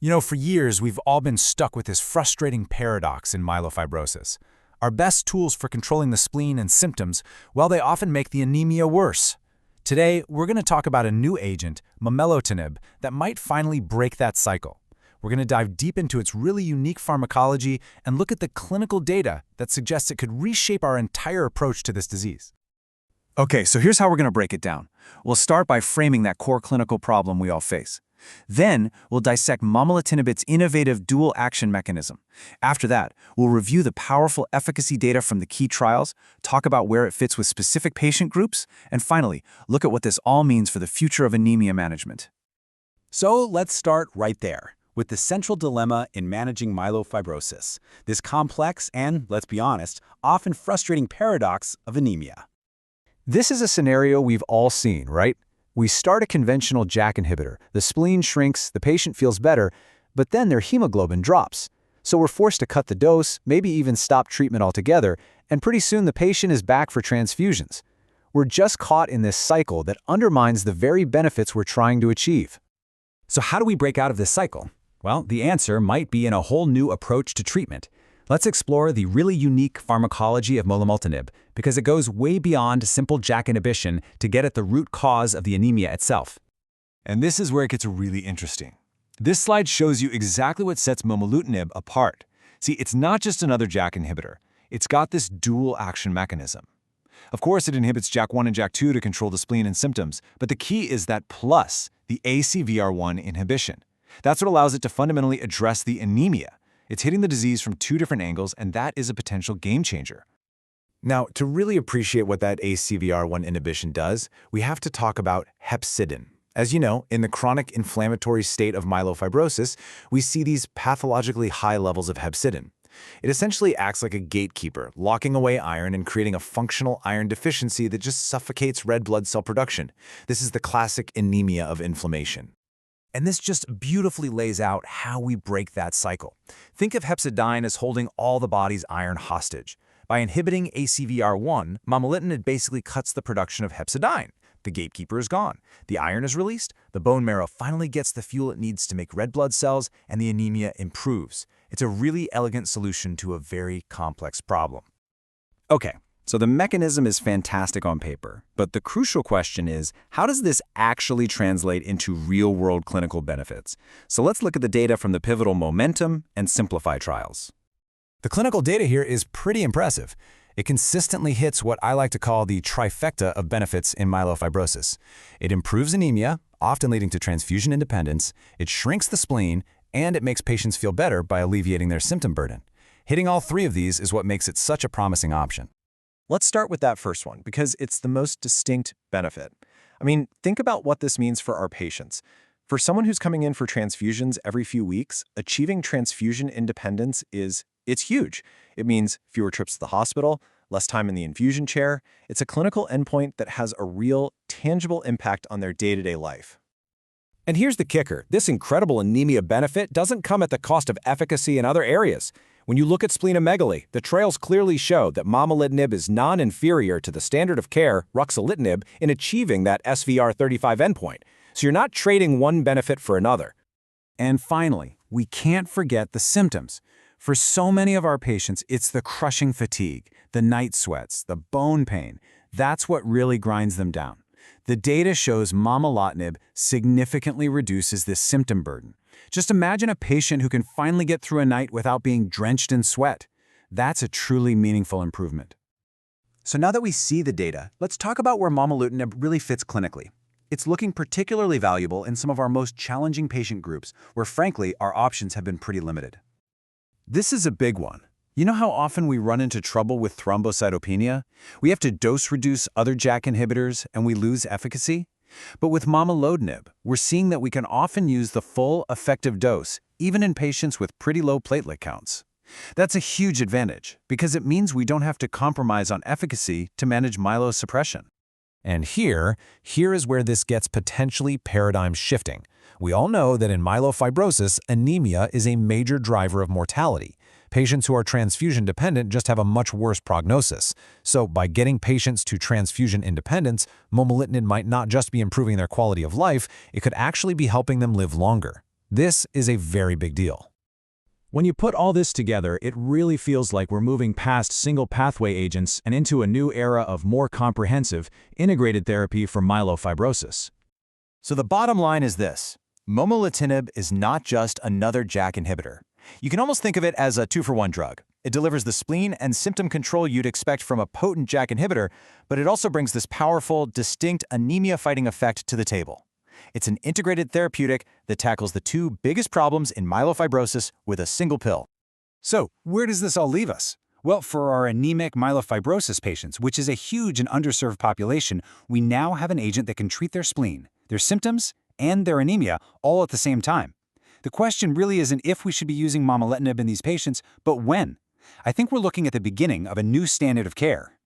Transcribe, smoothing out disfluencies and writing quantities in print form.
For years, we've all been stuck with this frustrating paradox in myelofibrosis. Our best tools for controlling the spleen and symptoms, well, they often make the anemia worse. Today, we're going to talk about a new agent, Momelotinib, that might finally break that cycle. We're going to dive deep into its really unique pharmacology and look at the clinical data that suggests it could reshape our entire approach to this disease. Okay, so here's how we're going to break it down. We'll start by framing that core clinical problem we all face. Then, we'll dissect Momelotinib's innovative dual action mechanism. After that, we'll review the powerful efficacy data from the key trials, talk about where it fits with specific patient groups, and finally, look at what this all means for the future of anemia management. So let's start right there, with the central dilemma in managing myelofibrosis, this complex and, let's be honest, often frustrating paradox of anemia. This is a scenario we've all seen, right? We start a conventional JAK inhibitor, the spleen shrinks, the patient feels better, but then their hemoglobin drops. So we're forced to cut the dose, maybe even stop treatment altogether, and pretty soon the patient is back for transfusions. We're just caught in this cycle that undermines the very benefits we're trying to achieve. So how do we break out of this cycle? Well, the answer might be in a whole new approach to treatment. Let's explore the really unique pharmacology of Momelotinib, because it goes way beyond simple JAK inhibition to get at the root cause of the anemia itself. And this is where it gets really interesting. This slide shows you exactly what sets Momelotinib apart. See, it's not just another JAK inhibitor. It's got this dual action mechanism. Of course, it inhibits JAK1 and JAK2 to control the spleen and symptoms, but the key is that plus, the ACVR1 inhibition. That's what allows it to fundamentally address the anemia. It's hitting the disease from two different angles, and that is a potential game changer. Now, to really appreciate what that ACVR1 inhibition does, we have to talk about hepcidin. As you know, in the chronic inflammatory state of myelofibrosis, we see these pathologically high levels of hepcidin. It essentially acts like a gatekeeper, locking away iron and creating a functional iron deficiency that just suffocates red blood cell production. This is the classic anemia of inflammation. And this just beautifully lays out how we break that cycle. Think of hepcidin as holding all the body's iron hostage. By inhibiting ACVR1, Momelotinib basically cuts the production of hepcidin. The gatekeeper is gone. The iron is released, the bone marrow finally gets the fuel it needs to make red blood cells, and the anemia improves. It's a really elegant solution to a very complex problem. Okay, so the mechanism is fantastic on paper, but the crucial question is, how does this actually translate into real-world clinical benefits? So let's look at the data from the pivotal Momentum and Simplify trials. The clinical data here is pretty impressive. It consistently hits what I like to call the trifecta of benefits in myelofibrosis. It improves anemia, often leading to transfusion independence, it shrinks the spleen, and it makes patients feel better by alleviating their symptom burden. Hitting all three of these is what makes it such a promising option. Let's start with that first one, because it's the most distinct benefit. Think about what this means for our patients. For someone who's coming in for transfusions every few weeks, achieving transfusion independence it's huge. It means fewer trips to the hospital, less time in the infusion chair. It's a clinical endpoint that has a real, tangible impact on their day-to-day life. And here's the kicker. This incredible anemia benefit doesn't come at the cost of efficacy in other areas. When you look at splenomegaly, the trials clearly show that Momelotinib is non-inferior to the standard of care, ruxolitinib, in achieving that SVR35 endpoint. So you're not trading one benefit for another. And finally, we can't forget the symptoms. For so many of our patients, it's the crushing fatigue, the night sweats, the bone pain. That's what really grinds them down. The data shows Momelotinib significantly reduces this symptom burden. Just imagine a patient who can finally get through a night without being drenched in sweat. That's a truly meaningful improvement. So now that we see the data, let's talk about where Momelotinib really fits clinically. It's looking particularly valuable in some of our most challenging patient groups, where frankly, our options have been pretty limited. This is a big one. You know how often we run into trouble with thrombocytopenia? We have to dose-reduce other JAK inhibitors and we lose efficacy? But with Momelotinib, we're seeing that we can often use the full effective dose, even in patients with pretty low platelet counts. That's a huge advantage, because it means we don't have to compromise on efficacy to manage myelosuppression. And here is where this gets potentially paradigm shifting. We all know that in myelofibrosis, anemia is a major driver of mortality. Patients who are transfusion dependent just have a much worse prognosis. So by getting patients to transfusion independence, Momelotinib might not just be improving their quality of life, it could actually be helping them live longer. This is a very big deal. When you put all this together, it really feels like we're moving past single pathway agents and into a new era of more comprehensive, integrated therapy for myelofibrosis. So the bottom line is this. Momelotinib is not just another JAK inhibitor. You can almost think of it as a two-for-one drug. It delivers the spleen and symptom control you'd expect from a potent JAK inhibitor, but it also brings this powerful, distinct anemia-fighting effect to the table. It's an integrated therapeutic that tackles the two biggest problems in myelofibrosis with a single pill. So, where does this all leave us? Well, for our anemic myelofibrosis patients, which is a huge and underserved population, we now have an agent that can treat their spleen, their symptoms, and their anemia all at the same time. The question really isn't if we should be using momelotinib in these patients, but when. I think we're looking at the beginning of a new standard of care.